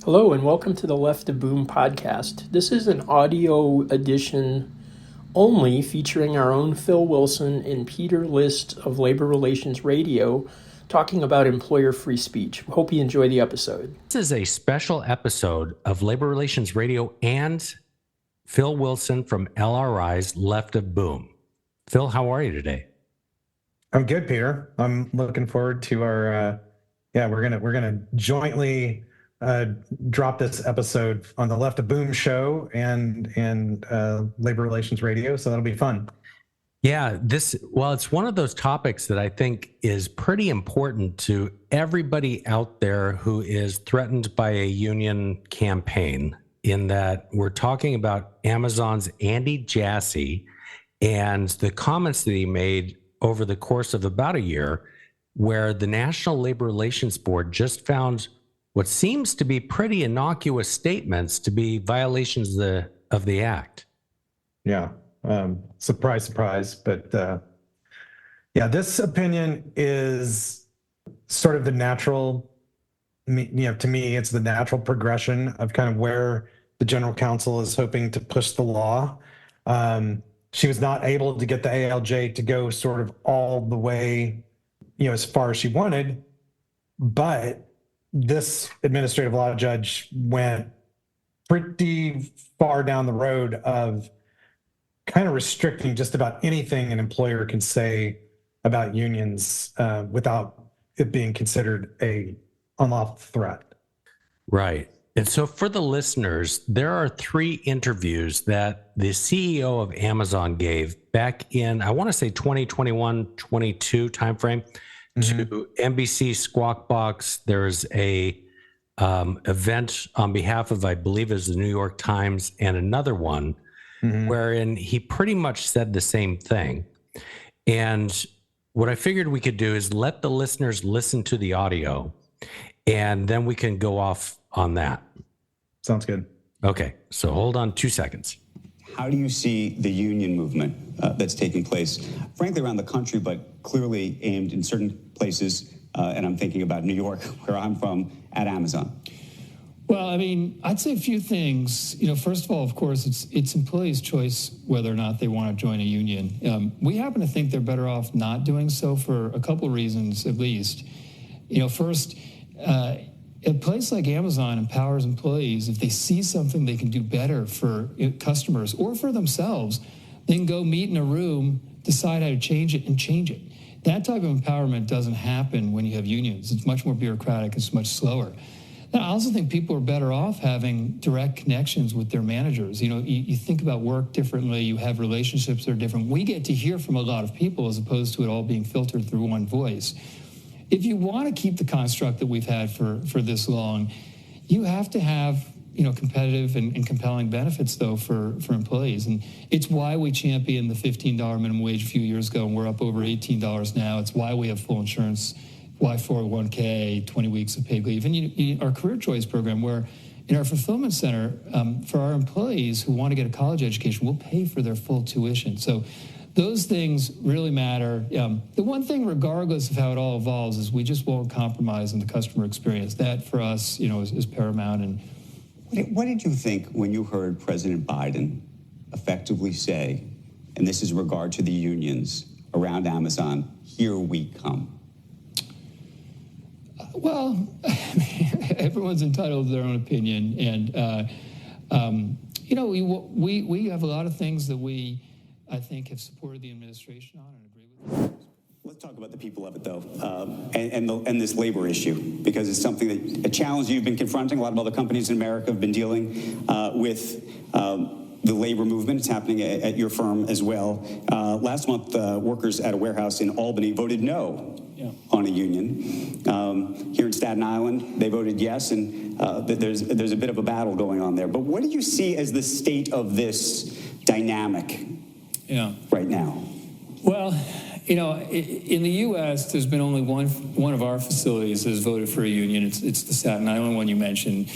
Hello and welcome to the Left of Boom podcast. This is an audio edition only featuring our own Phil Wilson and Peter List of Labor Relations Radio talking about employer free speech. Hope you enjoy the episode. This is a special episode of Labor Relations Radio and Phil Wilson from LRI's Left of Boom. Phil, how are you today? I'm good, Peter. I'm looking forward to our we're gonna jointly drop this episode on the Left of Boom show and Labor Relations Radio, so that'll be fun. Yeah, it's one of those topics that I think is pretty important to everybody out there who is threatened by a union campaign, in that we're talking about Amazon's Andy Jassey and the comments that he made over the course of about a year, where the National Labor Relations Board just found what seems to be pretty innocuous statements to be violations of the act. Yeah, surprise, surprise. But this opinion is sort of the natural, to me, it's the natural progression of kind of where the general counsel is hoping to push the law. She was not able to get the ALJ to go sort of all the way, as far as she wanted, but this administrative law judge went pretty far down the road of kind of restricting just about anything an employer can say about unions without it being considered a unlawful threat. Right. And so for the listeners, there are 3 interviews that the CEO of Amazon gave back in, I want to say 2021-22 timeframe. To NBC Squawk Box. There's a event on behalf of, I believe it was the New York Times, and another one wherein he pretty much said the same thing. And what I figured we could do is let the listeners listen to the audio, and then we can go off on that. Sounds good. Okay, so hold on 2 seconds. How do you see the union movement that's taking place, frankly, around the country, but clearly aimed in certain places, and I'm thinking about New York, where I'm from, at Amazon? Well, I mean, I'd say a few things. First of all, of course, it's employees' choice whether or not they want to join a union. We happen to think they're better off not doing so for a couple of reasons, at least. First, a place like Amazon empowers employees. If they see something they can do better for customers or for themselves, then go meet in a room, decide how to change it, and change it. That type of empowerment doesn't happen when you have unions. It's much more bureaucratic. It's much slower. And I also think people are better off having direct connections with their managers. You think about work differently. You have relationships that are different. We get to hear from a lot of people as opposed to it all being filtered through one voice. If you want to keep the construct that we've had for this long, you have to have competitive and compelling benefits, though, for employees. And it's why we championed the $15 minimum wage a few years ago, and we're up over $18 now. It's why we have full insurance, why 401k, 20 weeks of paid leave, and our career choice program, where in our fulfillment center, for our employees who want to get a college education, we'll pay for their full tuition. So those things really matter. The one thing, regardless of how it all evolves, is we just won't compromise on the customer experience. That, for us, is paramount. And what did you think when you heard President Biden effectively say, and this is in regard to the unions around Amazon, "Here we come"? Well, everyone's entitled to their own opinion, and we have a lot of things that we, I think, have supported the administration on and agree with. Let's talk about the people of it, though, and this labor issue, because it's something a challenge you've been confronting. A lot of other companies in America have been dealing with the labor movement. It's happening at your firm as well. Last month, workers at a warehouse in Albany voted no on a union. Here in Staten Island, they voted yes, and there's a bit of a battle going on there. But what do you see as the state of this dynamic right now? Well, in the U.S., there's been only one of our facilities that has voted for a union. It's the Staten Island one you mentioned.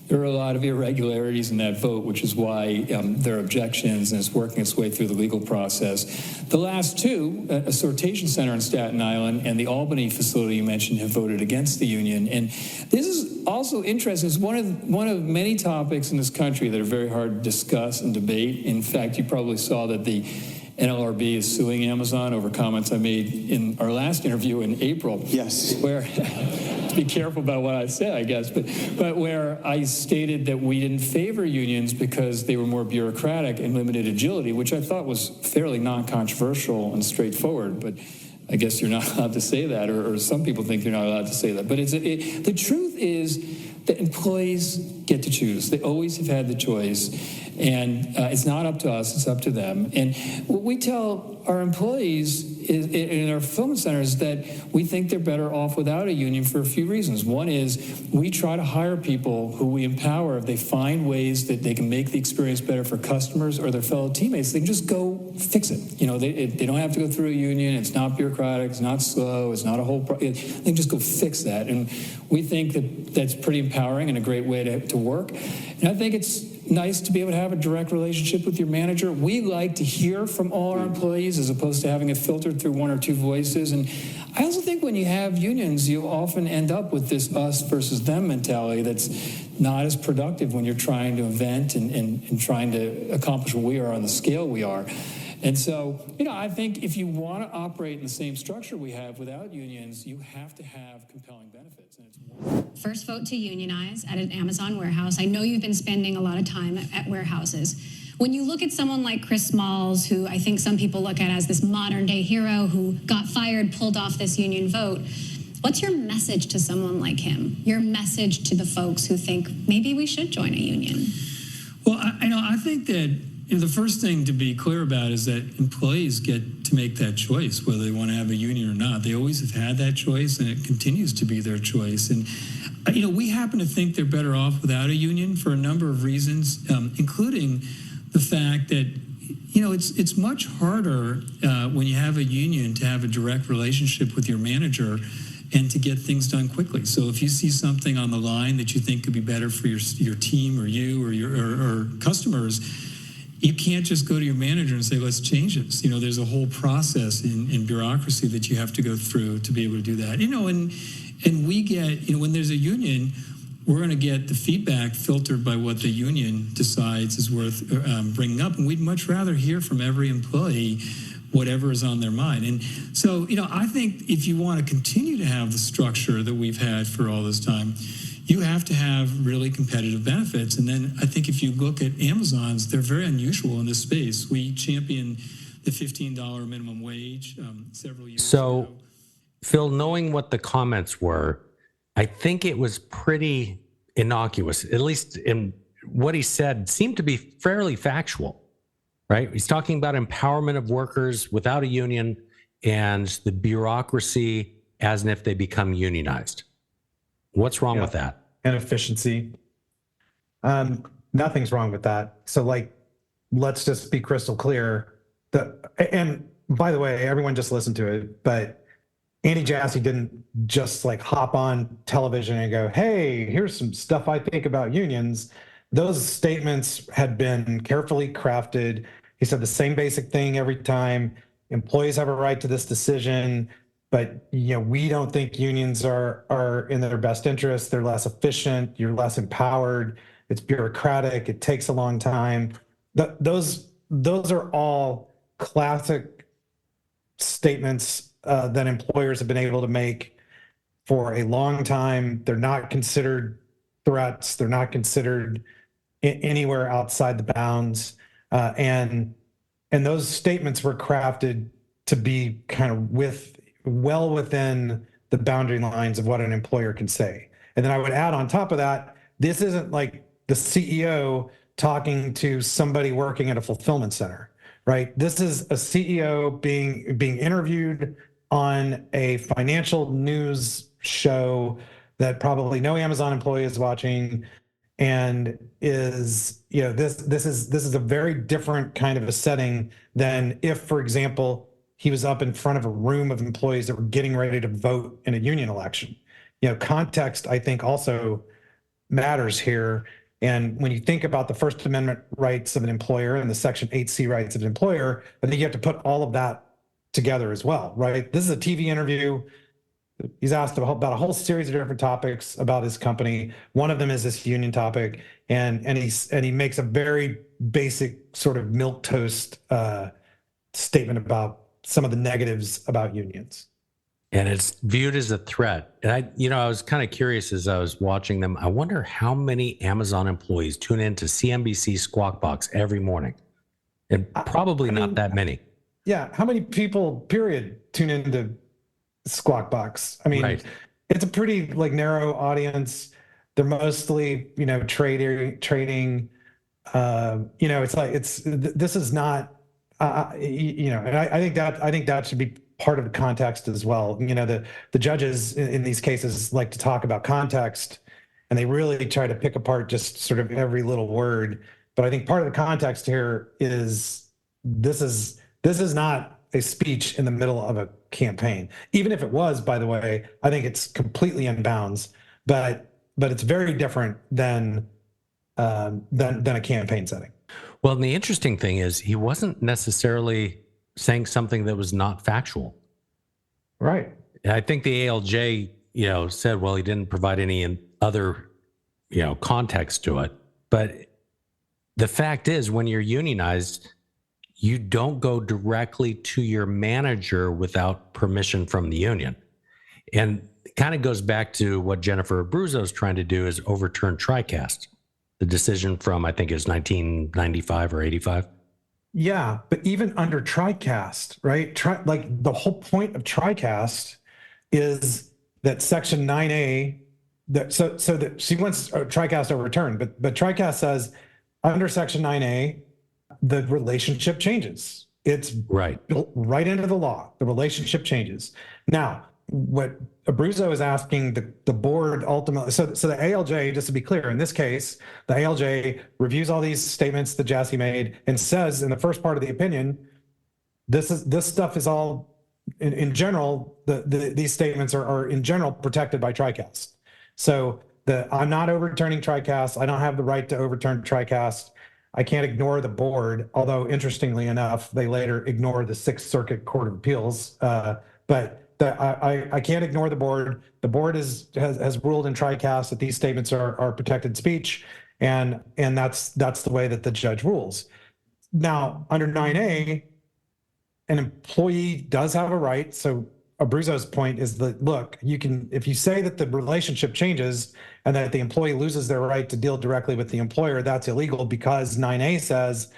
there are a lot of irregularities in that vote, which is why there are objections, and it's working its way through the legal process. The last two, a sortation center in Staten Island and the Albany facility you mentioned, have voted against the union. And this is also interesting. It's one of many topics in this country that are very hard to discuss and debate. In fact, you probably saw that the NLRB is suing Amazon over comments I made in our last interview in April. Yes. Where, to be careful about what I say, I guess, but where I stated that we didn't favor unions because they were more bureaucratic and limited agility, which I thought was fairly non-controversial and straightforward. But I guess you're not allowed to say that, or some people think they're not allowed to say that. But the truth is that employees get to choose. They always have had the choice, and it's not up to us, it's up to them. And what we tell our employees in our fulfillment centers that we think they're better off without a union for a few reasons. One is we try to hire people who we empower. If they find ways that they can make the experience better for customers or their fellow teammates, they can just go fix it. You know, they don't have to go through a union. It's not bureaucratic. It's not slow. It's not a whole they can just go fix that. And we think that that's pretty empowering and a great way to work. And I think it's nice to be able to have a direct relationship with your manager. We like to hear from all our employees as opposed to having it filtered through one or two voices. And I also think when you have unions, you often end up with this us versus them mentality that's not as productive when you're trying to invent and trying to accomplish what we are on the scale we are. And so, you know, I think if you want to operate in the same structure we have without unions, you have to have compelling benefits. And it's First vote to unionize at an Amazon warehouse. I know you've been spending a lot of time at warehouses. When you look at someone like Chris Smalls, who I think some people look at as this modern day hero who got fired, pulled off this union vote, what's your message to someone like him? Your message to the folks who think maybe we should join a union? Well, I think that the first thing to be clear about is that employees get to make that choice, whether they want to have a union or not. They always have had that choice, and it continues to be their choice. And, we happen to think they're better off without a union for a number of reasons, including the fact that, it's much harder when you have a union to have a direct relationship with your manager and to get things done quickly. So if you see something on the line that you think could be better for your team or you or your customers, you can't just go to your manager and say, let's change this. There's a whole process in bureaucracy that you have to go through to be able to do that. And we get, when there's a union, we're going to get the feedback filtered by what the union decides is worth bringing up. And we'd much rather hear from every employee whatever is on their mind. And so, I think if you want to continue to have the structure that we've had for all this time, you have to have really competitive benefits. And then I think if you look at Amazon's, they're very unusual in this space. We champion the $15 minimum wage several years ago. Phil, knowing what the comments were, I think it was pretty innocuous, at least in what he said, seemed to be fairly factual, right? He's talking about empowerment of workers without a union and the bureaucracy as if they become unionized. What's wrong with that? And efficiency. Nothing's wrong with that. So let's just be crystal clear. And by the way, everyone just listened to it, but Andy Jassey didn't just hop on television and go, hey, here's some stuff I think about unions. Those statements had been carefully crafted. He said the same basic thing every time. Employees have a right to this decision, but we don't think unions are in their best interest. They're less efficient. You're less empowered. It's bureaucratic. It takes a long time. Those are all classic statements that employers have been able to make for a long time. They're not considered threats. They're not considered anywhere outside the bounds. And those statements were crafted to be kind of well within the boundary lines of what an employer can say. And then I would add on top of that, this isn't like the CEO talking to somebody working at a fulfillment center, right? This is a CEO being interviewed on a financial news show that probably no Amazon employee is watching, and is, this is a very different kind of a setting than if, for example, he was up in front of a room of employees that were getting ready to vote in a union election. Context, I think, also matters here. And when you think about the First Amendment rights of an employer and the Section 8C rights of an employer, I think you have to put all of that together as well, right? This is a TV interview. He's asked about a whole series of different topics about his company. One of them is this union topic, and he makes a very basic sort of milquetoast statement about some of the negatives about unions. And it's viewed as a threat. And I was kind of curious as I was watching them. I wonder how many Amazon employees tune into CNBC Squawk Box every morning. And probably not that many. Yeah, how many people, period, tune into Squawk Box? I mean, right. It's a pretty narrow audience. They're mostly, trading. This is not, and I think that should be part of the context as well. The judges in these cases like to talk about context, and they really try to pick apart just sort of every little word. But I think part of the context here is this is not a speech in the middle of a campaign. Even if it was, by the way, I think it's completely in bounds. But it's very different than a campaign setting. Well, and the interesting thing is he wasn't necessarily saying something that was not factual. Right. I think the ALJ, said, well, he didn't provide any other, context to it. But the fact is, when you're unionized, you don't go directly to your manager without permission from the union. And it kind of goes back to what Jennifer Abruzzo is trying to do, is overturn TriCast, the decision from, I think it was 1995 or 85. Yeah, but even under TriCast, right? The whole point of TriCast is that Section 9A, so that she wants TriCast overturned, but TriCast says under Section 9A, the relationship changes. It's right built right into the law. The relationship changes. Now, what Abruzzo is asking the board ultimately, so the ALJ, just to be clear, in this case, the ALJ reviews all these statements that Jassey made and says in the first part of the opinion, this stuff is all in general, these statements are in general protected by TriCast. So I'm not overturning TriCast. I don't have the right to overturn TriCast. I can't ignore the board, although interestingly enough, they later ignore the Sixth Circuit Court of Appeals. But I can't ignore the board. The board has ruled in TriCast that these statements are protected speech, and that's the way that the judge rules. Now, under 9A, an employee does have a right. So Abruzzo's point is that, look, if you say that the relationship changes and that the employee loses their right to deal directly with the employer, that's illegal, because 9A says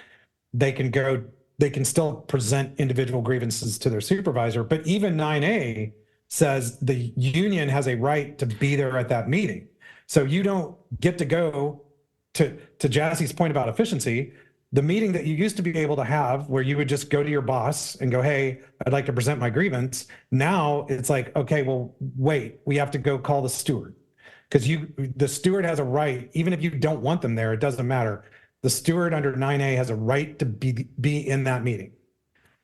they can still present individual grievances to their supervisor. But even 9A says the union has a right to be there at that meeting. So you don't get to go to Jassey's point about efficiency. The meeting that you used to be able to have, where you would just go to your boss and go, hey, I'd like to present my grievance. Now it's like, okay, well, wait, we have to go call the steward, because the steward has a right, even if you don't want them there, it doesn't matter. The steward under 9A has a right to be in that meeting.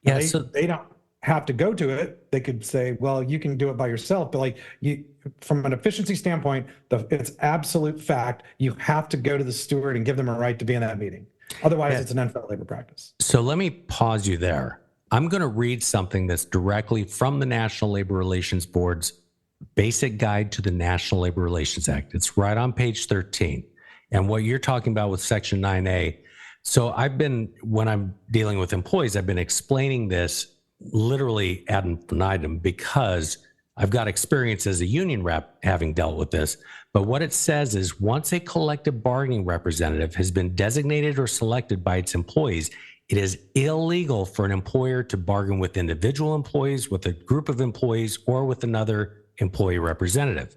Yeah, they don't have to go to it. They could say, well, you can do it by yourself. But from an efficiency standpoint, it's absolute fact. You have to go to the steward and give them a right to be in that meeting. Otherwise, it's an unfair labor practice. So let me pause you there. I'm going to read something that's directly from the National Labor Relations Board's Basic Guide to the National Labor Relations Act. It's right on page 13. And what you're talking about with Section 9A. So when I'm dealing with employees, I've been explaining this literally ad infinitum, because I've got experience as a union rep having dealt with this. But what it says is, once a collective bargaining representative has been designated or selected by its employees, it is illegal for an employer to bargain with individual employees, with a group of employees, or with another employee representative.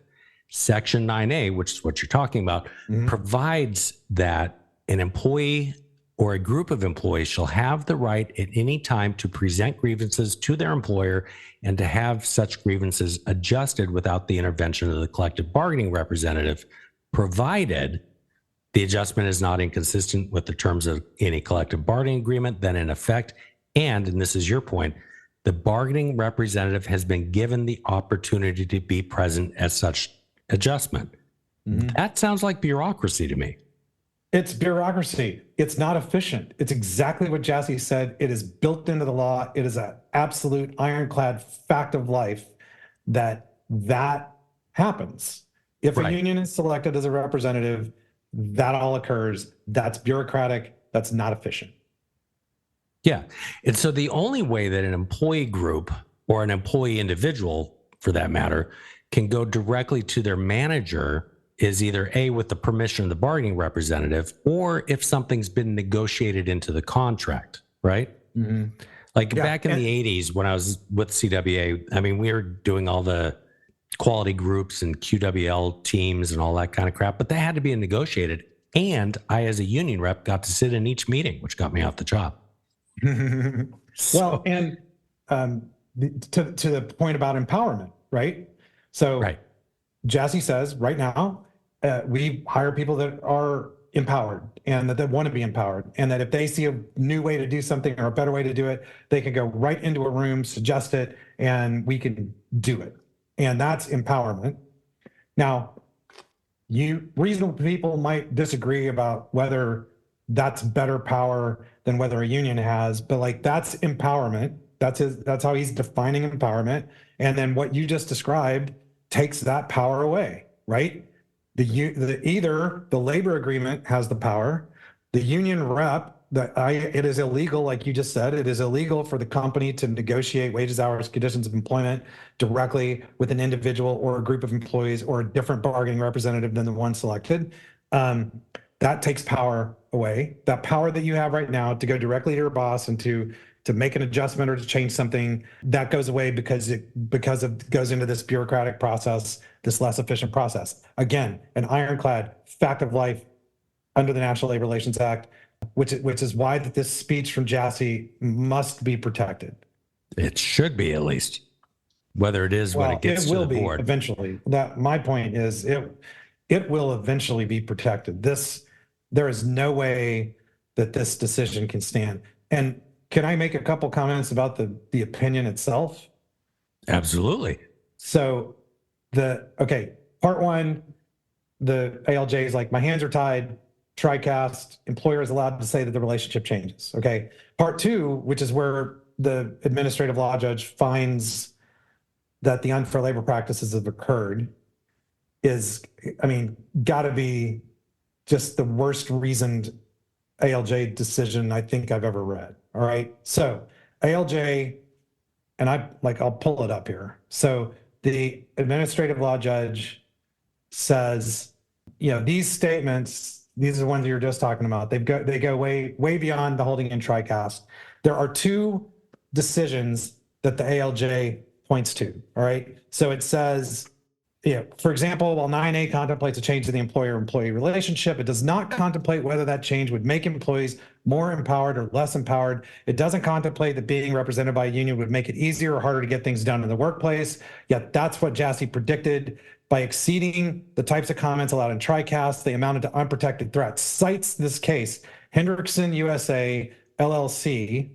Section 9A, which is what you're talking about, provides that an employee or a group of employees shall have the right at any time to present grievances to their employer and to have such grievances adjusted without the intervention of the collective bargaining representative, provided the adjustment is not inconsistent with the terms of any collective bargaining agreement then in effect. And this is your point, the bargaining representative has been given the opportunity to be present at such adjustment. That sounds like bureaucracy to me. It's bureaucracy. It's not efficient. It's exactly what Jassey said. It is built into the law. It is an absolute ironclad fact of life that happens. If a union is selected as a representative, that all occurs. That's bureaucratic. That's not efficient. Yeah. And so the only way that an employee group or an employee individual, for that matter, can go directly to their manager is either A, with the permission of the bargaining representative, or if something's been negotiated into the contract, right? Mm-hmm. Like back in the 80s when I was with CWA, I mean, we were doing all the quality groups and QWL teams and all that kind of crap, but that had to be negotiated. And I, as a union rep, got to sit in each meeting, which got me off the job. Well, and to the point about empowerment, right? So Jassey says right now, we hire people that are empowered and that want to be empowered, and that if they see a new way to do something or a better way to do it, they can go right into a room, suggest it, and we can do it. And that's empowerment. Now, reasonable people might disagree about whether that's better power than whether a union has, but like that's empowerment. That's how he's defining empowerment. And then what you just described takes that power away, right? Either the labor agreement has the power, the union rep, it is illegal, like you just said, it is illegal for the company to negotiate wages, hours, conditions of employment directly with an individual or a group of employees or a different bargaining representative than the one selected. That takes power away. That power that you have right now to go directly to your boss and to make an adjustment or to change something, that goes away because it goes into this bureaucratic process, this less efficient process. Again, an ironclad fact of life under the National Labor Relations Act, which is why that this speech from Jassey must be protected. It should be, at least, whether it is when it gets to the board. It will be eventually. My point is it will eventually be protected. There is no way that this decision can stand. And can I make a couple comments about the opinion itself? Absolutely. So part one, the ALJ is like, my hands are tied, TriCast, employer is allowed to say that the relationship changes. Okay. Part two, which is where the administrative law judge finds that the unfair labor practices have occurred, is, gotta be just the worst reasoned ALJ decision I think I've ever read. All right. So ALJ, and I'll pull it up here. So the administrative law judge says, these statements, these are the ones you were just talking about. They go way, way beyond the holding in TriCast. There are two decisions that the ALJ points to. All right. So it says, for example, while 9A contemplates a change in the employer-employee relationship, it does not contemplate whether that change would make employees more empowered or less empowered. It doesn't contemplate that being represented by a union would make it easier or harder to get things done in the workplace. Yet that's what Jassey predicted. By exceeding the types of comments allowed in TriCast, they amounted to unprotected threats. Cites this case, Hendrickson USA, LLC,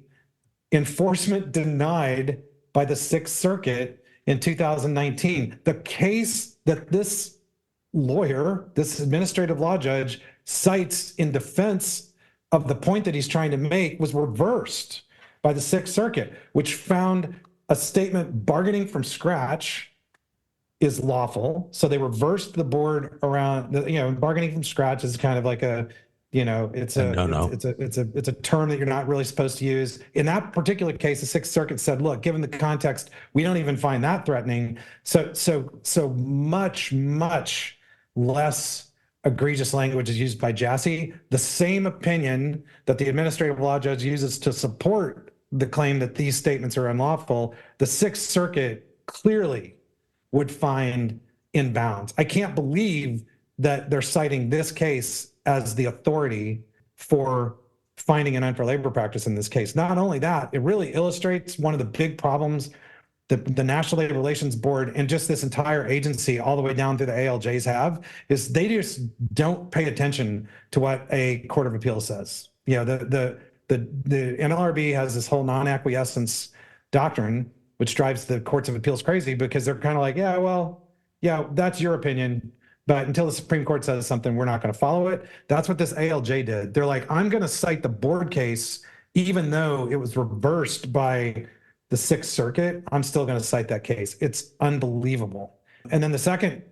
enforcement denied by the Sixth Circuit in 2019. The case that this lawyer, this administrative law judge, cites in defense of the point that he's trying to make was reversed by the Sixth Circuit, which found a statement bargaining from scratch is lawful. So they reversed the board around, bargaining from scratch is kind of like it's a term that you're not really supposed to use. In that particular case, the Sixth Circuit said, look, given the context, we don't even find that threatening. So much, much less egregious language is used by Jassey. The same opinion that the administrative law judge uses to support the claim that these statements are unlawful, the Sixth Circuit clearly would find in bounds. I can't believe that they're citing this case as the authority for finding an unfair labor practice in this case. Not only that, it really illustrates one of the big problems that the National Labor Relations Board and just this entire agency all the way down to the ALJs have, is they just don't pay attention to what a court of appeal says. The NLRB has this whole non-acquiescence doctrine, which drives the courts of appeals crazy because they're kind of like, yeah, that's your opinion. But until the Supreme Court says something, we're not going to follow it. That's what this ALJ did. They're like, I'm going to cite the board case, even though it was reversed by the Sixth Circuit. I'm still going to cite that case. It's unbelievable. And then the second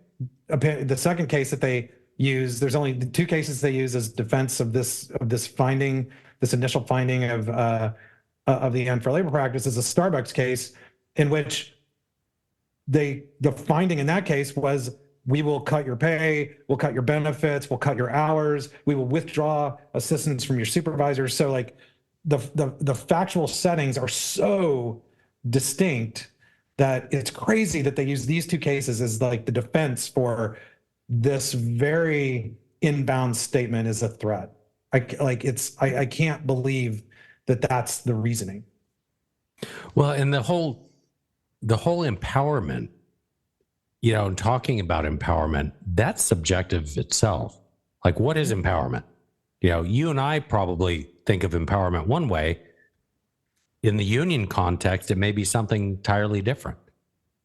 case that they use, there's only the two cases they use as defense of this finding, this initial finding of the unfair labor practice, is a Starbucks case in which the finding in that case was, we will cut your pay, we'll cut your benefits, we'll cut your hours, we will withdraw assistance from your supervisors. So like the factual settings are so distinct that it's crazy that they use these two cases as like the defense for this very inbound statement is a threat. I can't believe that that's the reasoning. Well, and the whole empowerment, and talking about empowerment, that's subjective itself. Like, what is empowerment? You and I probably think of empowerment one way. In the union context, it may be something entirely different.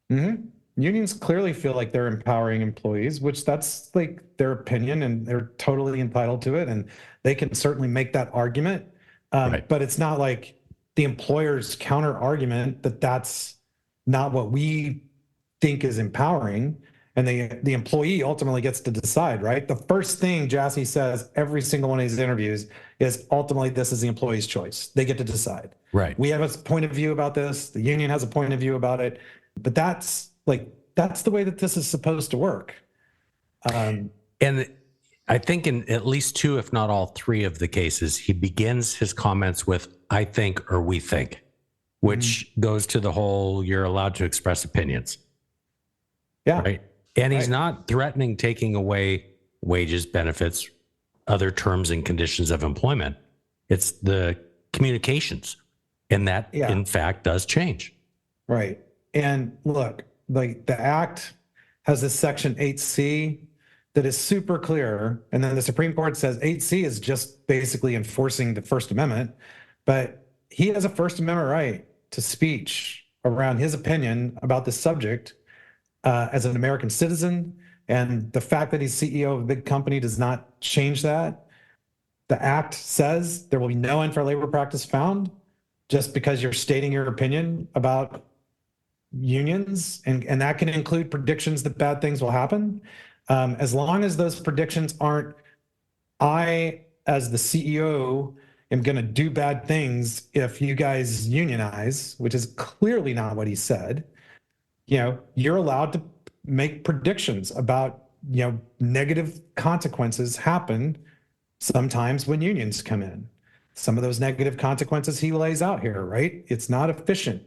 Mm-hmm. Unions clearly feel like they're empowering employees, which that's like their opinion and they're totally entitled to it. And they can certainly make that argument. Right. But it's not like the employer's counter argument that that's not what we think is empowering. And the employee ultimately gets to decide, right? The first thing Jassey says every single one of these interviews is ultimately this is the employee's choice. They get to decide. Right. We have a point of view about this. The union has a point of view about it. But that's the way that this is supposed to work. And I think in at least two, if not all three of the cases, he begins his comments with, I think, or we think, which goes to the whole, you're allowed to express opinions. Yeah. Right. And he's not threatening taking away wages, benefits, other terms and conditions of employment. It's the communications. And that, in fact, does change. Right. And look, like the Act has this Section 8C that is super clear. And then the Supreme Court says 8C is just basically enforcing the First Amendment. But he has a First Amendment right to speech around his opinion about this subject as an American citizen. And the fact that he's CEO of a big company does not change that. The Act says there will be no unfair labor practice found just because you're stating your opinion about unions, and that can include predictions that bad things will happen. As long as those predictions aren't, I, as the CEO, am going to do bad things if you guys unionize, which is clearly not what he said. You're allowed to make predictions about, negative consequences happen sometimes when unions come in. Some of those negative consequences he lays out here, right? It's not efficient.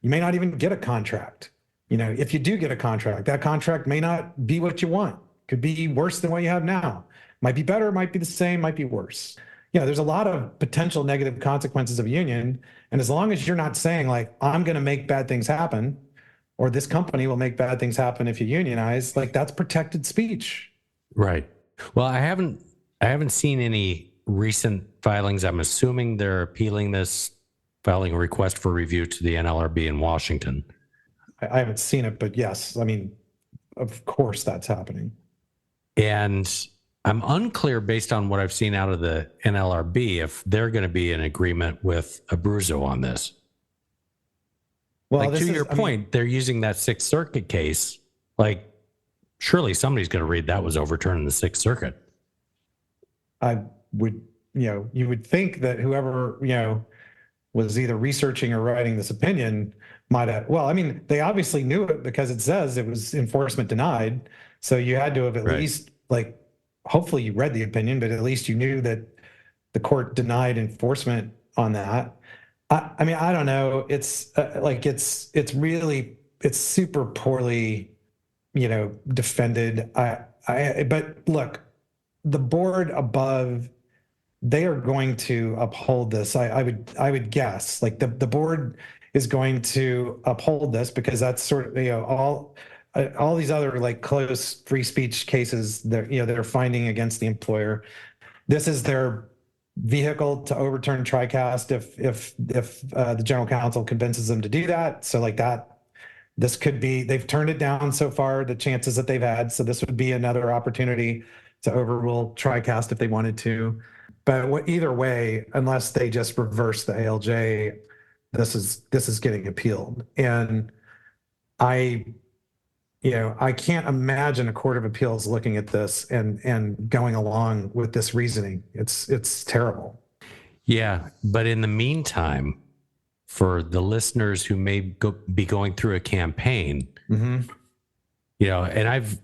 You may not even get a contract. If you do get a contract, that contract may not be what you want. Could be worse than what you have now. Might be better, might be the same, might be worse. There's a lot of potential negative consequences of a union. And as long as you're not saying like, I'm going to make bad things happen, or this company will make bad things happen if you unionize, like that's protected speech. Right. Well, I haven't seen any recent filings. I'm assuming they're appealing this, filing a request for review to the NLRB in Washington. I haven't seen it, but yes, of course that's happening. And I'm unclear based on what I've seen out of the NLRB if they're going to be in agreement with Abruzzo on this. Well, to your point, they're using that Sixth Circuit case. Like, surely somebody's going to read that was overturned in the Sixth Circuit. I would, you would think that whoever, was either researching or writing this opinion might have, they obviously knew it because it says it was enforcement denied. So you had to have at least, hopefully you read the opinion, but at least you knew that the court denied enforcement on that. I don't know. It's it's super poorly, defended. But look, the board above, they are going to uphold this. I would guess like the board is going to uphold this because that's sort of, all these other like close free speech cases that, they're finding against the employer. This is their vehicle to overturn TriCast if the general counsel convinces them to do that. So like that This could be, they've turned it down so far, the chances that they've had. So this would be another opportunity to overrule TriCast if they wanted to. But either way, unless they just reverse the ALJ, this is getting appealed. And I can't imagine a court of appeals looking at this and going along with this reasoning. It's terrible. Yeah, but in the meantime, for the listeners who may be going through a campaign, and I've,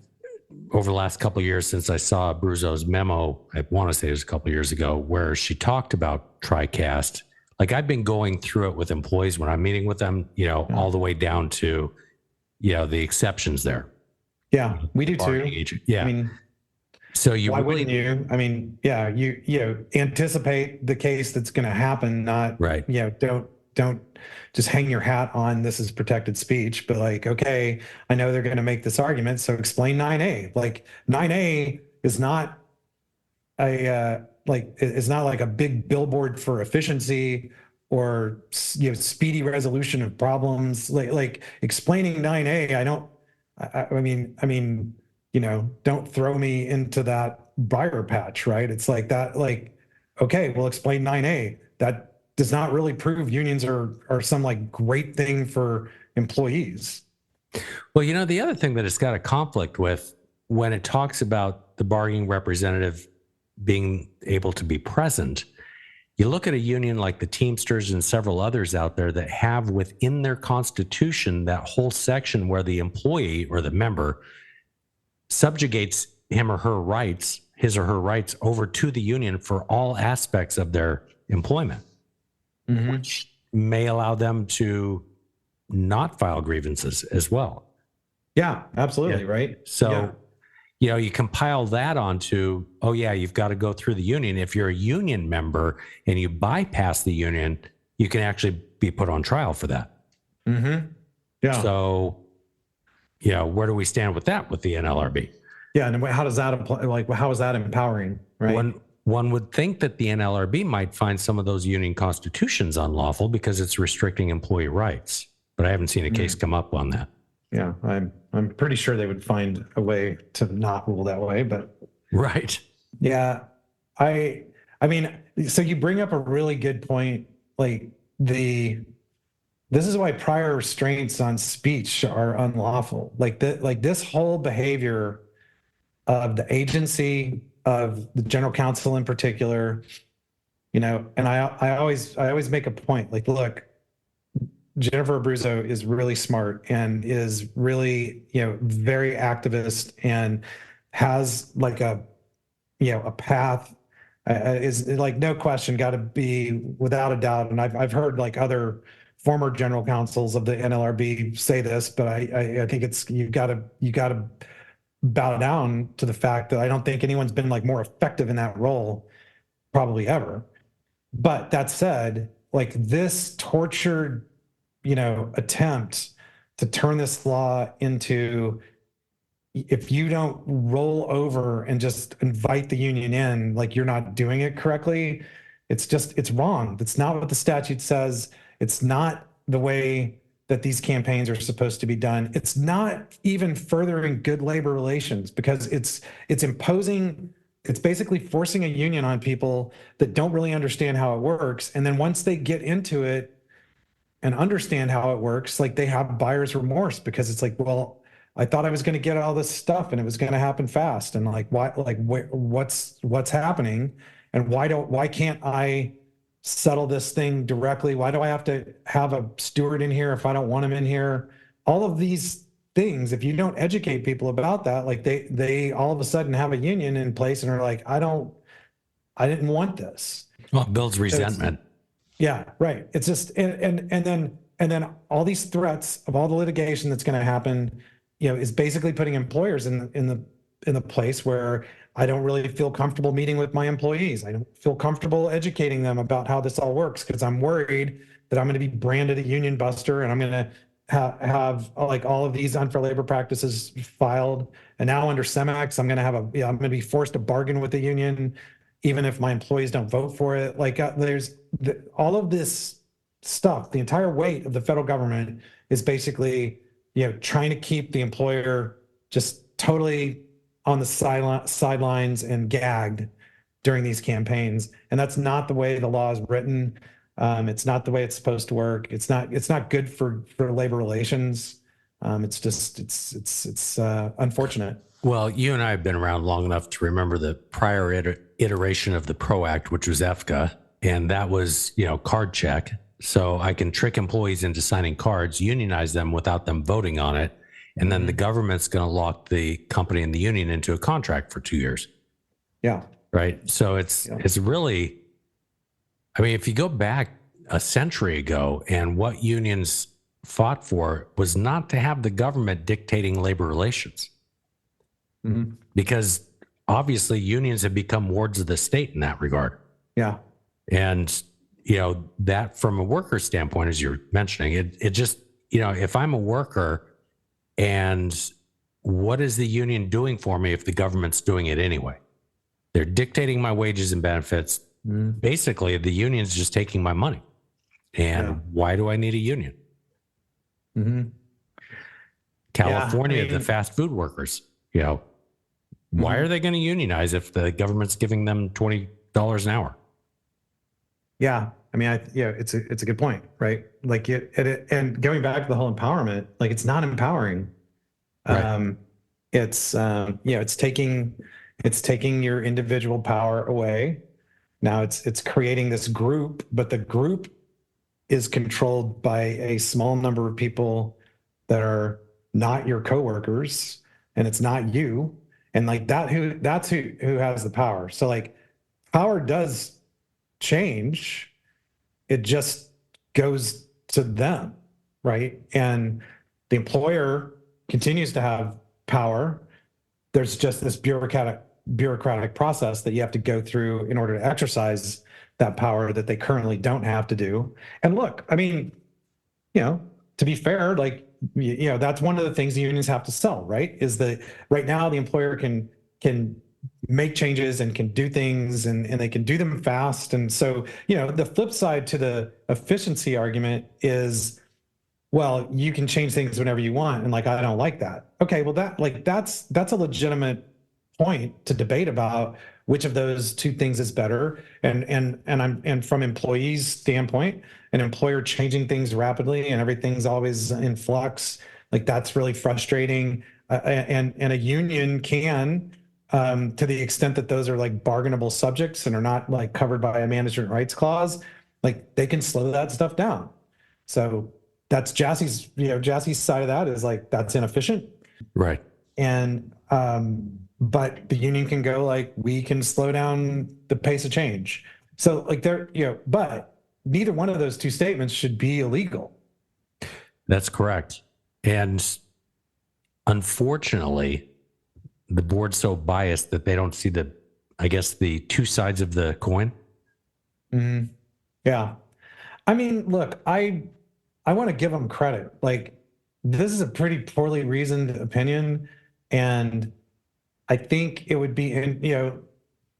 over the last couple of years since I saw Abruzzo's memo, I want to say it was a couple of years ago, where she talked about TriCast. Like, I've been going through it with employees when I'm meeting with them, all the way down to, the exceptions there. Yeah, we do too. Agent. Yeah. I mean, so why wouldn't you? I mean, yeah, you anticipate the case that's going to happen, not right. Don't just hang your hat on this is protected speech, but like, okay, I know they're going to make this argument, so explain 9A. Like 9A is not it's not like a big billboard for efficiency or speedy resolution of problems. Like explaining 9A, I mean, don't throw me into that briar patch, right? It's like that, like, okay, we'll explain 9A. That does not really prove unions are some like great thing for employees. Well, the other thing that it's got a conflict with, when it talks about the bargaining representative being able to be present, you look at a union like the Teamsters and several others out there that have within their constitution that whole section where the employee or the member subjugates his or her rights over to the union for all aspects of their employment, which may allow them to not file grievances as well. Yeah, absolutely. Yeah. Right. So, you compile that onto, you've got to go through the union. If you're a union member and you bypass the union, you can actually be put on trial for that. Mm-hmm. Yeah. So, where do we stand with that with the NLRB? Yeah. And how does that apply? Like, how is that empowering? Right. One would think that the NLRB might find some of those union constitutions unlawful because it's restricting employee rights, but I haven't seen a case come up on that. Yeah, I'm pretty sure they would find a way to not rule that way, but right. Yeah, I mean, so you bring up a really good point. Like this is why prior restraints on speech are unlawful. Like this whole behavior of the agency, of the general counsel in particular, and I always make a point, like, look, Jennifer Abruzzo is really smart and is really, very activist and has like a path, is like, no question, got to be without a doubt. And I've heard like other former general counsels of the NLRB say this, but I think you got to bow down to the fact that I don't think anyone's been like more effective in that role probably ever. But that said, like this tortured, attempt to turn this law into, if you don't roll over and just invite the union in, like you're not doing it correctly, it's wrong. That's not what the statute says. It's not the way that these campaigns are supposed to be done. It's not even furthering good labor relations, because it's basically forcing a union on people that don't really understand how it works. And then once they get into it and understand how it works, like they have buyer's remorse, because it's like, well, I thought I was going to get all this stuff and it was going to happen fast. And like, why, like what's happening, and why can't I settle this thing directly? Why do I have to have a steward in here if I don't want him in here? All of these things, if you don't educate people about that, like they all of a sudden have a union in place and are like, I didn't want this. Well, it builds resentment. Yeah, right. It's just, and then all these threats of all the litigation that's going to happen, is basically putting employers in the place where I don't really feel comfortable meeting with my employees. I don't feel comfortable educating them about how this all works, because I'm worried that I'm going to be branded a union buster, and I'm going to have like all of these unfair labor practices filed. And now under CEMEX, I'm going to be forced to bargain with the union, even if my employees don't vote for it. Like there's all of this stuff. The entire weight of the federal government is basically trying to keep the employer just totally on the sidelines and gagged during these campaigns. And that's not the way the law is written. It's not the way it's supposed to work. It's not good for labor relations. It's unfortunate. Well, you and I have been around long enough to remember the prior iteration of the PRO Act, which was EFCA, and that was, card check. So I can trick employees into signing cards, unionize them without them voting on it, and then the government's going to lock the company and the union into a contract for 2 years. Yeah. Right. So it's really, I mean, if you go back a century ago, and what unions fought for was not to have the government dictating labor relations. Mm-hmm. Because obviously unions have become wards of the state in that regard. Yeah. And, that from a worker standpoint, as you're mentioning, it just, if I'm a worker, and what is the union doing for me if the government's doing it anyway? They're dictating my wages and benefits. Mm. Basically, the union's just taking my money. And why do I need a union? Mm-hmm. California, the fast food workers, why are they going to unionize if the government's giving them $20 an hour? Yeah. I mean, it's a good point, right? Like and going back to the whole empowerment, like it's not empowering. Right. It's taking your individual power away. Now it's creating this group, but the group is controlled by a small number of people that are not your coworkers, and it's not you. And like that's who has the power. So like power does change. It just goes to them, right? And the employer continues to have power. There's just this bureaucratic process that you have to go through in order to exercise that power that they currently don't have to do. And look, I mean, to be fair, like, that's one of the things the unions have to sell, right? Is that right now the employer can make changes and can do things and they can do them fast. And so, the flip side to the efficiency argument is, well, you can change things whenever you want. And like, I don't like that. Okay, well that's a legitimate point to debate about which of those two things is better. And from employees' standpoint, an employer changing things rapidly and everything's always in flux, like that's really frustrating. And a union can, to the extent that those are like bargainable subjects and are not like covered by a management rights clause, like they can slow that stuff down. So that's Jassey's side of that is like, that's inefficient. Right. And, but the union can go like, we can slow down the pace of change. So like but neither one of those two statements should be illegal. That's correct. And unfortunately, the board's so biased that they don't see the two sides of the coin. Mm-hmm. Yeah. I mean, look, I want to give them credit. Like, this is a pretty poorly reasoned opinion. And I think it would be,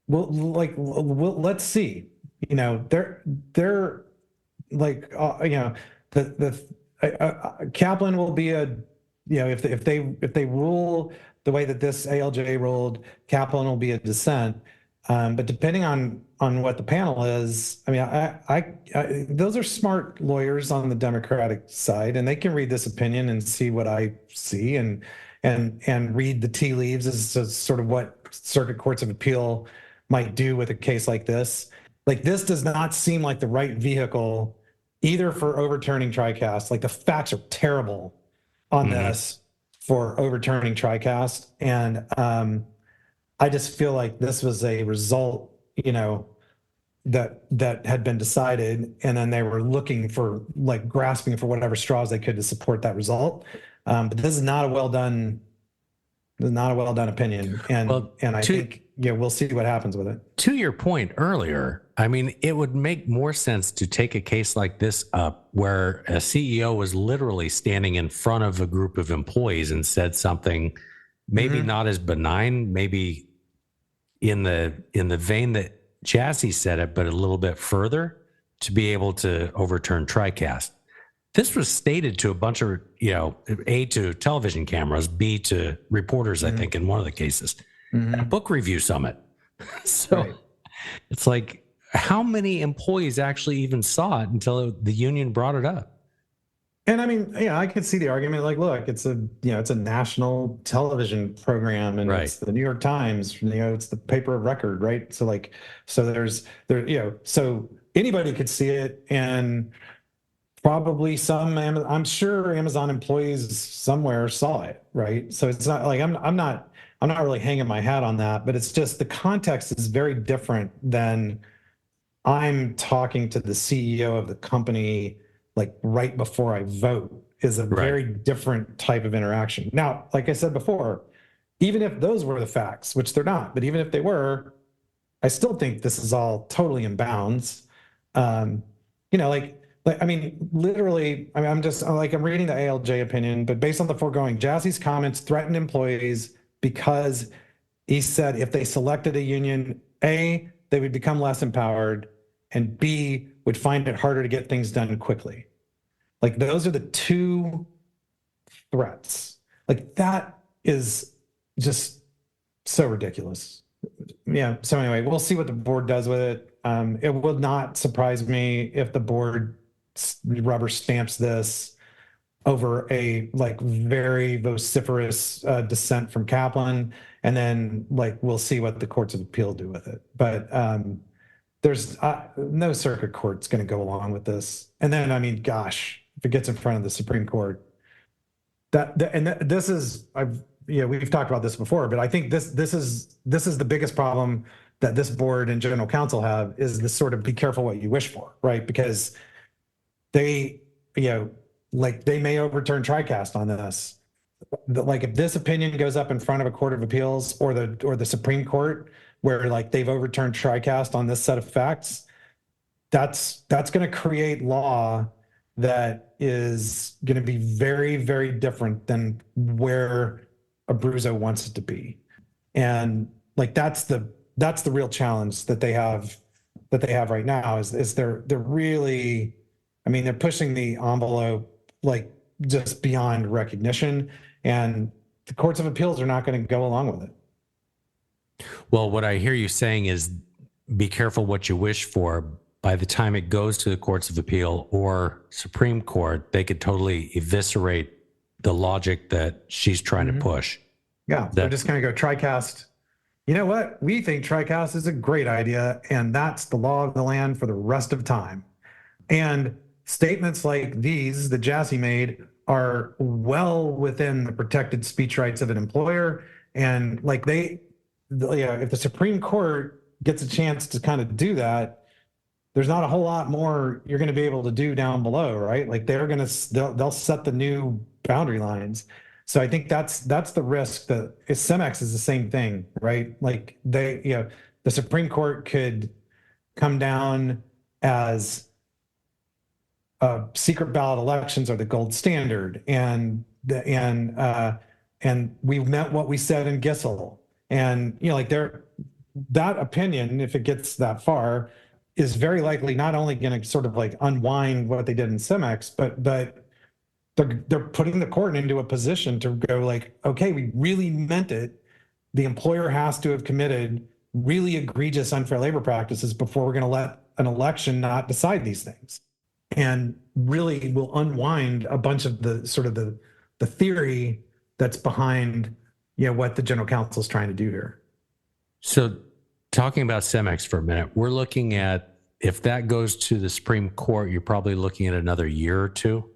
let's see, they're like, Kaplan will be if they rule the way that this ALJ ruled, Kaplan will be a dissent. But depending on what the panel is, I mean, I those are smart lawyers on the Democratic side, and they can read this opinion and see what I see and read the tea leaves as to sort of what circuit courts of appeal might do with a case like this. Like, this does not seem like the right vehicle either for overturning TriCast. Like, the facts are terrible on this for overturning TriCast. And I just feel like this was a result, that had been decided, and then they were looking for, like, grasping for whatever straws they could to support that result. But this is not a well done opinion, and I think we'll see what happens with it. To your point earlier, I mean, it would make more sense to take a case like this up where a CEO was literally standing in front of a group of employees and said something maybe not as benign, maybe in the vein that Jassey said it, but a little bit further to be able to overturn TriCast. This was stated to a bunch of, A, to television cameras, B, to reporters, I think, in one of the cases, at a book review summit. So it's like, how many employees actually even saw it until the union brought it up? And I mean, I could see the argument, like, look, it's a national television program, and it's the New York Times, it's the paper of record, right? So so anybody could see it, and probably I'm sure Amazon employees somewhere saw it, right? So it's not like I'm not really hanging my hat on that, but it's just the context is very different than I'm talking to the CEO of the company like right before I vote is a very different type of interaction. Now, like I said before, even if those were the facts, which they're not, but even if they were, I still think this is all totally in bounds. I mean, literally, I'm reading the ALJ opinion, but based on the foregoing, Jassey's comments threatened employees because he said if they selected a union, A, they would become less empowered, and B, would find it harder to get things done quickly. Like those are the two threats. Like that is just so ridiculous. Yeah. So anyway, we'll see what the board does with it. It will not surprise me if the board rubber stamps this over a like very vociferous dissent from Kaplan, and then like we'll see what the courts of appeal do with it. But there's no circuit court's going to go along with this. And then, I mean, gosh, if it gets in front of the Supreme Court, this is, we've talked about this before, but I think this is the biggest problem that this board and general counsel have is this sort of be careful what you wish for, right? Because they, they may overturn TriCast on this. Like if this opinion goes up in front of a court of appeals or the Supreme Court, where like they've overturned TriCast on this set of facts, that's going to create law that is going to be very, very different than where Abruzzo wants it to be. And like that's the real challenge that they have right now is they're really, I mean, they're pushing the envelope like just beyond recognition, and the courts of appeals are not going to go along with it. Well, what I hear you saying is be careful what you wish for. By the time it goes to the courts of appeal or Supreme Court, they could totally eviscerate the logic that she's trying to push. Yeah, they're just going to go TriCast. You know what? We think TriCast is a great idea, and that's the law of the land for the rest of time. And statements like these that Jassey made are well within the protected speech rights of an employer. And like if the Supreme Court gets a chance to kind of do that, there's not a whole lot more you're going to be able to do down below, right? Like they'll set the new boundary lines. So I think that's the risk. That Cemex is the same thing, right? Like the Supreme Court could come down as secret ballot elections are the gold standard, and we've met what we said in Gissel, and that opinion, if it gets that far, is very likely not only going to sort of like unwind what they did in Cemex, but they're putting the court into a position to go like, okay, we really meant it. The employer has to have committed really egregious unfair labor practices before we're going to let an election not decide these things, and really will unwind a bunch of the sort of the theory that's behind what the general counsel is trying to do here. So talking about Cemex for a minute, we're looking at, if that goes to the Supreme Court, you're probably looking at another year or two,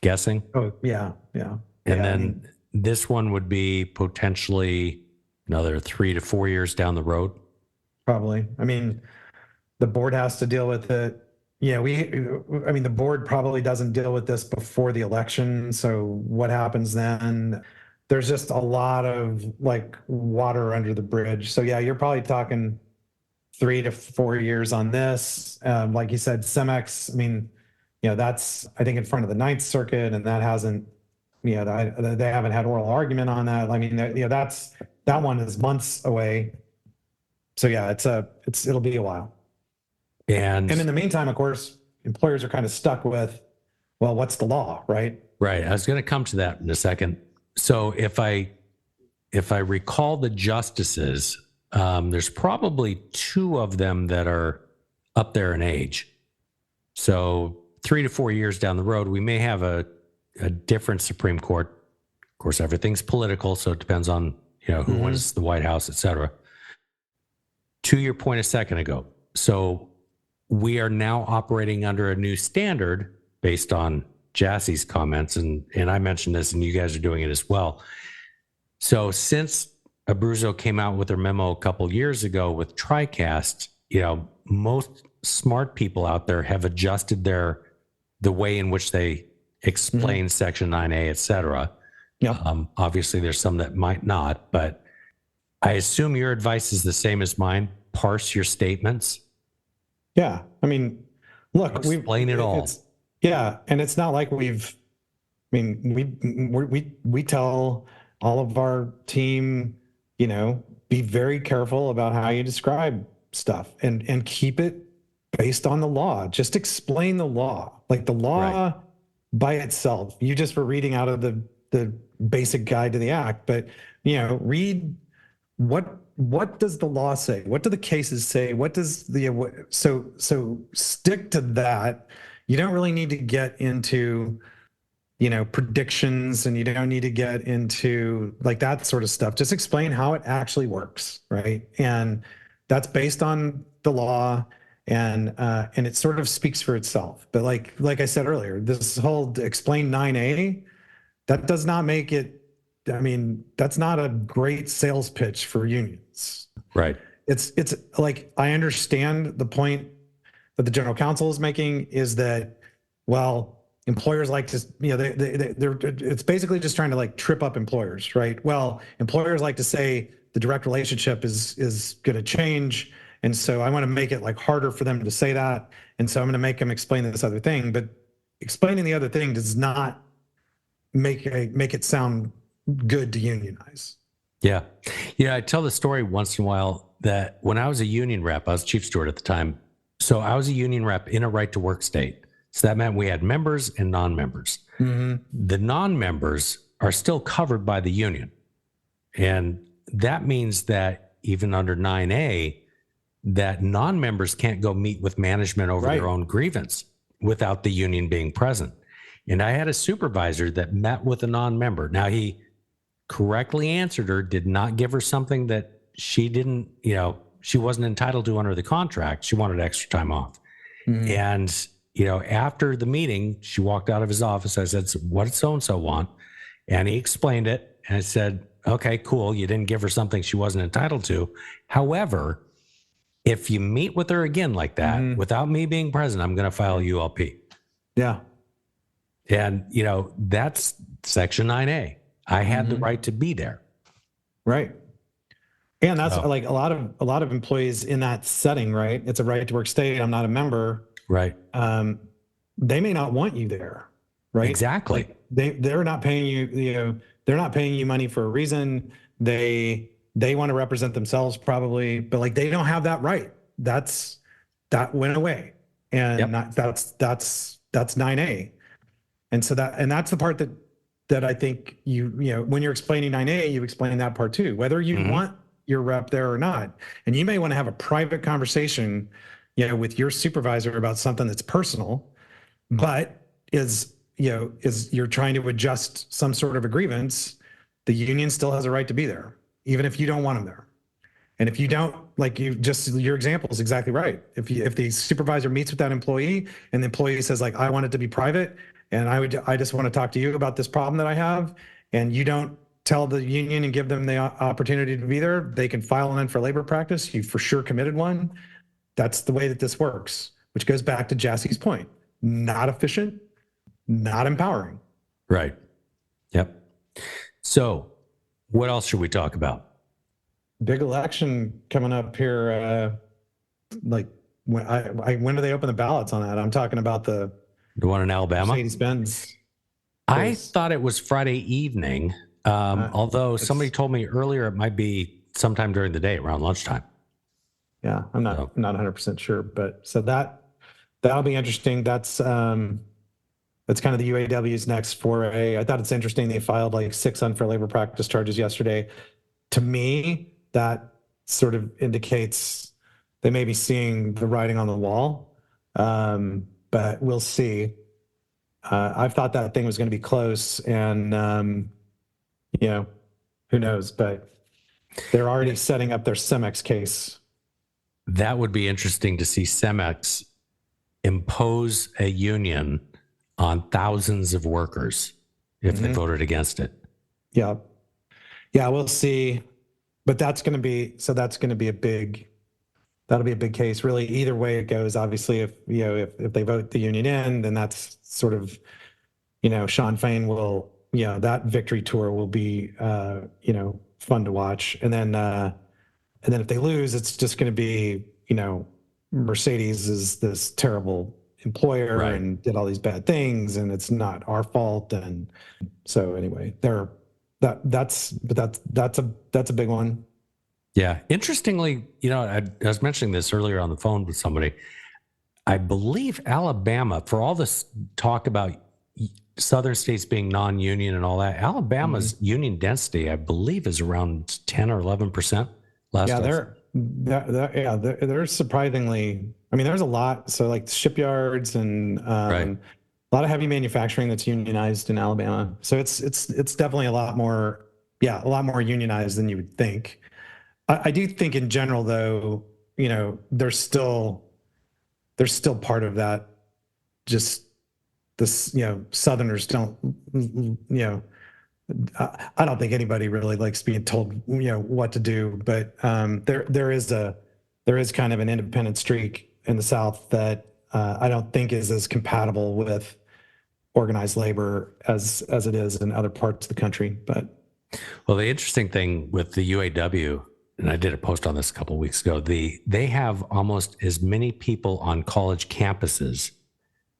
guessing. Oh, yeah. And then this one would be potentially another 3 to 4 years down the road. Probably. I mean, the board has to deal with it. The board probably doesn't deal with this before the election. So what happens then? There's just a lot of like water under the bridge. So yeah, you're probably talking 3 to 4 years on this. Like you said, Cemex, I mean, that's, I think, in front of the Ninth Circuit, and that hasn't, they haven't had oral argument on that. I mean, that one is months away. So yeah, it'll be a while. And in the meantime, of course, employers are kind of stuck with, well, what's the law, right? Right. I was going to come to that in a second. So if I recall the justices, there's probably two of them that are up there in age. So 3 to 4 years down the road, we may have a different Supreme Court. Of course, everything's political, so it depends on who wins the White House, et cetera. To your point a second ago, so we are now operating under a new standard based on Jassey's comments, and I mentioned this, and you guys are doing it as well. So since Abruzzo came out with their memo a couple years ago with TriCast, most smart people out there have adjusted the way in which they explain Section 9A, et cetera. Yeah. Obviously, there's some that might not, but I assume your advice is the same as mine. Parse your statements. Yeah. I mean, look, explain it all. Yeah. And it's not like we tell all of our team, be very careful about how you describe stuff and keep it based on the law. Just explain the law. Like the law by itself. You just were reading out of the basic guide to the act, but read what does the law say? What do the cases say? What does so stick to that. You don't really need to get into predictions, and you don't need to get into like that sort of stuff. Just explain how it actually works, right? And that's based on the law, and it sort of speaks for itself. But like I said earlier, this whole explain 9A, that does not make it. I mean, that's not a great sales pitch for unions. Right. It's like, I understand the point that the general counsel is making is that, well, employers like to, they're it's basically just trying to like trip up employers, right? Well, employers like to say the direct relationship is going to change. And so I want to make it like harder for them to say that. And so I'm going to make them explain this other thing, but explaining the other thing does not make it sound good to unionize. Yeah. I tell the story once in a while that when I was a union rep, I was chief steward at the time. So I was a union rep in a right to work state. So that meant we had members and non-members. The non-members are still covered by the union. And that means that even under 9A, that non-members can't go meet with management over their own grievance without the union being present. And I had a supervisor that met with a non-member. Now, he correctly answered her, did not give her something that she didn't, she wasn't entitled to under the contract. She wanted extra time off. And, after the meeting, she walked out of his office. I said, what did so-and-so want? And he explained it. And I said, okay, cool. You didn't give her something she wasn't entitled to. However, if you meet with her again like that, without me being present, I'm going to file ULP. Yeah. And, that's Section 9A. I had the right to be there. Right. And that's like a lot of employees in that setting, right? It's a right to work state. I'm not a member. Right. They may not want you there. Right. Exactly. Like they're not paying you, they're not paying you money for a reason. They want to represent themselves probably, but like, they don't have that right. That went away. And that's 9A. And so that's the part that I think when you're explaining 9A, you explain that part too, whether you want your rep there or not. And you may want to have a private conversation, with your supervisor about something that's personal, but is you're trying to adjust some sort of a grievance, the union still has a right to be there, even if you don't want them there. And if you don't, like your example is exactly right. If the supervisor meets with that employee and the employee says like, I want it to be private, and I just want to talk to you about this problem that I have, and you don't tell the union and give them the opportunity to be there, they can file an unfair labor practice. You for sure committed one. That's the way that this works, which goes back to Jassey's point. Not efficient, not empowering. Right. Yep. So what else should we talk about? Big election coming up here. When do they open the ballots on that? I'm talking about the one in Alabama. Mercedes-Benz. I thought it was Friday evening, although somebody told me earlier it might be sometime during the day, around lunchtime. Yeah, I'm not 100% sure, but so that'll be interesting. That's That's kind of the UAW's next foray. I thought it's interesting. They filed like 6 unfair labor practice charges yesterday. To me, that sort of indicates they may be seeing the writing on the wall. But we'll see. I've thought that thing was going to be close, and who knows? But they're already setting up their Cemex case. That would be interesting to see Cemex impose a union on thousands of workers if they voted against it. Yeah, we'll see. But that's going to be that'll be a big case. Really, either way it goes. Obviously, if they vote the union in, then that's sort of, Sean Fain will, that victory tour will be, fun to watch. And then if they lose, it's just going to be, Mercedes is this terrible employer Right. and did all these bad things, and it's not our fault. And so anyway, that's a big one. Yeah. Interestingly, I was mentioning this earlier on the phone with somebody. I believe Alabama, for all this talk about southern states being non-union and all that, Alabama's union density, I believe, is around 10 or 11%. They're surprisingly. I mean, there's a lot. So like shipyards and a lot of heavy manufacturing that's unionized in Alabama. So it's definitely a lot more unionized than you would think. I do think in general, though, there's still part of that. Just this, Southerners don't, I don't think anybody really likes being told, what to do. But there is kind of an independent streak in the South that I don't think is as compatible with organized labor as it is in other parts of the country. But well, the interesting thing with the UAW, and I did a post on this a couple of weeks ago, they have almost as many people on college campuses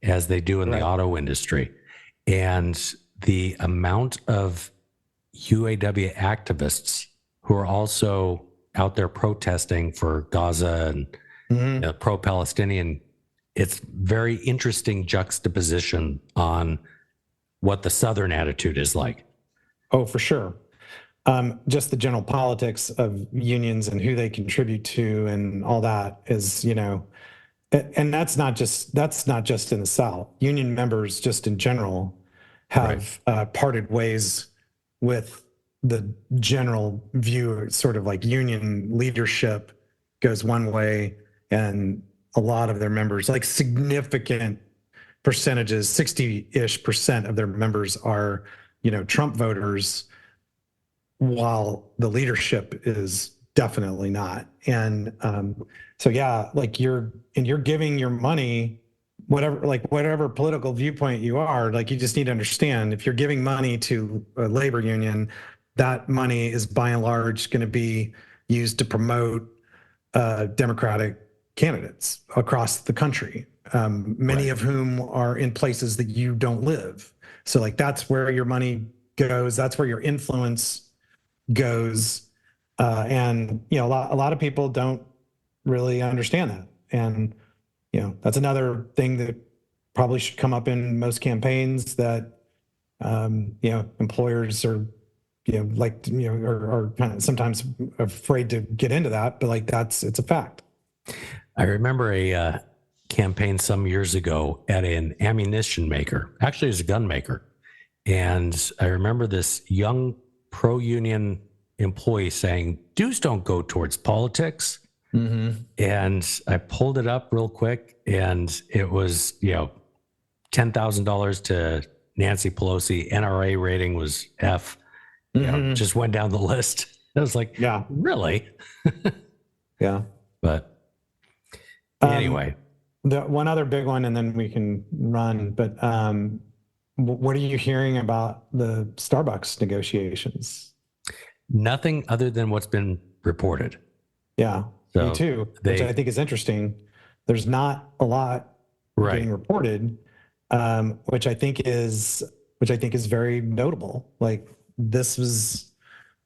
as they do in the auto industry. And the amount of UAW activists who are also out there protesting for Gaza and pro-Palestinian, it's very interesting juxtaposition on what the Southern attitude is like. Oh, for sure. Just the general politics of unions and who they contribute to and all that is, and that's not just in the South. Union members just in general have parted ways with the general view, sort of like union leadership goes one way, and a lot of their members, like significant percentages, 60-ish% of their members are, Trump voters, while the leadership is definitely not. And so, like you're giving your money, whatever political viewpoint you are, like you just need to understand, if you're giving money to a labor union, that money is by and large going to be used to promote Democratic candidates across the country, many of whom are in places that you don't live. So like that's where your money goes. That's where your influence goes. And, a lot of people don't really understand that. And, that's another thing that probably should come up in most campaigns, that, employers are, are kind of sometimes afraid to get into that, but like it's a fact. I remember a campaign some years ago at an ammunition maker, actually it was a gun maker. And I remember this young pro-union employee saying, dues don't go towards politics. And I pulled it up real quick, and it was, $10,000 to Nancy Pelosi. NRA rating was F. Just went down the list. I was like, really? Yeah. But anyway. The one other big one, and then we can run, but what are you hearing about the Starbucks negotiations? Nothing other than what's been reported. Yeah, so me too, which I think is interesting. There's not a lot being reported, which I think is very notable. Like this was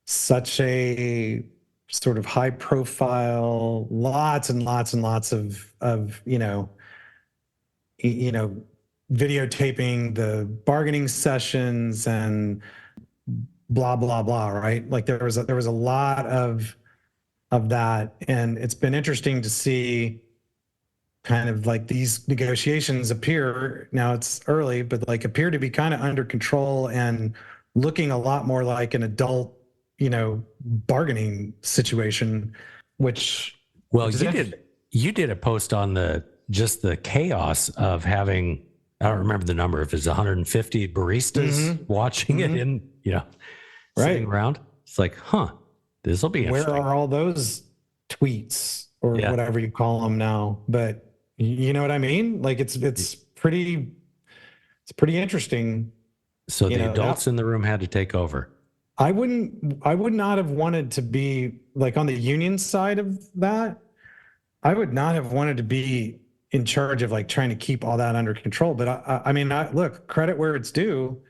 such a sort of high profile, lots and lots and lots of videotaping the bargaining sessions and blah blah blah, right? Like there was a lot of that, and it's been interesting to see kind of like these negotiations appear, now it's early, but like appear to be kind of under control and looking a lot more like an adult, bargaining situation, which Well, you did a post on the chaos of having, I don't remember the number, if it's 150 baristas watching it in, sitting around. It's like, this will be interesting. Where are all those tweets or whatever you call them now? But you know what I mean? Like it's pretty interesting. So the adults in the room had to take over. I would not have wanted to be like on the union side of that. I would not have wanted to be in charge of like trying to keep all that under control. But I mean, look, credit where it's due,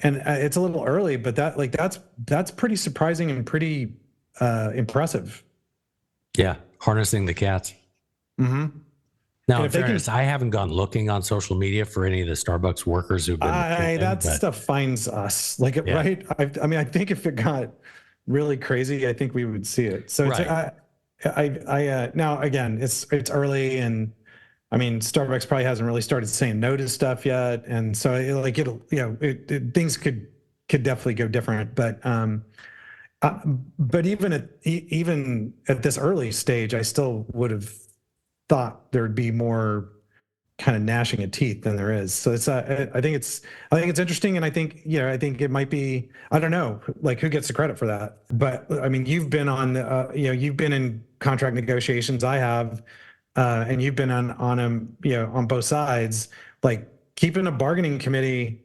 and it's a little early, but that's pretty surprising and pretty impressive. Yeah, harnessing the cats. Mm-hmm. Now, in fairness, I haven't gone looking on social media for any of the Starbucks workers who've been. Stuff finds us, right? I mean, I think if it got really crazy, I think we would see it. So now again, it's early, and I mean, Starbucks probably hasn't really started saying no to stuff yet, and so things could definitely go different, but even at this early stage, I still would have thought there'd be more kind of gnashing of teeth than there is. So it's I think it's interesting, and I think it might be, I don't know, like who gets the credit for that. But I mean, you've been on you've been in contract negotiations. I have, and you've been on them, on both sides. Like keeping a bargaining committee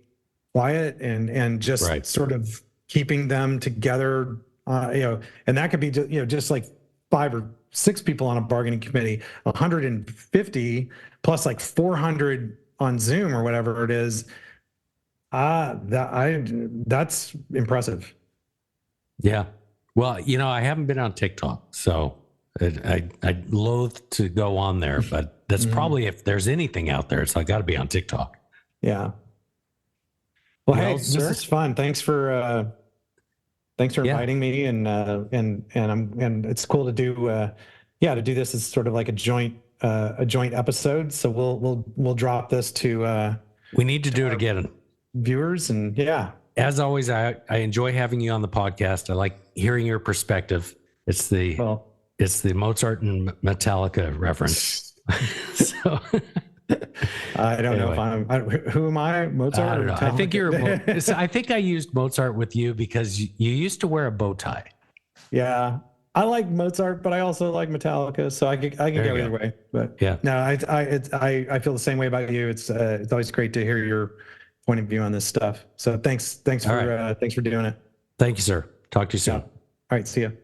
quiet and just sort of keeping them together, and that could be just like 5 or 6 people on a bargaining committee, 150 plus like 400 on Zoom or whatever it is. That's impressive. Yeah. Well, I haven't been on TikTok, so I loathe to go on there, but that's probably, if there's anything out there, it's got to be on TikTok. Yeah. Well, hey, this is fun. Thanks for inviting me, and it's cool to do this as sort of like a joint episode. So we'll drop this to we need to do it again, viewers, and as always, I enjoy having you on the podcast. I like hearing your perspective. It's the Mozart and Metallica reference. So I don't know if who am I? Mozart? I don't know. I think I think I used Mozart with you because you used to wear a bow tie. Yeah, I like Mozart, but I also like Metallica, so I can go either way. But no, I feel the same way about you. It's always great to hear your point of view on this stuff. So thanks for doing it. Thank you, sir. Talk to you soon. All right, see you.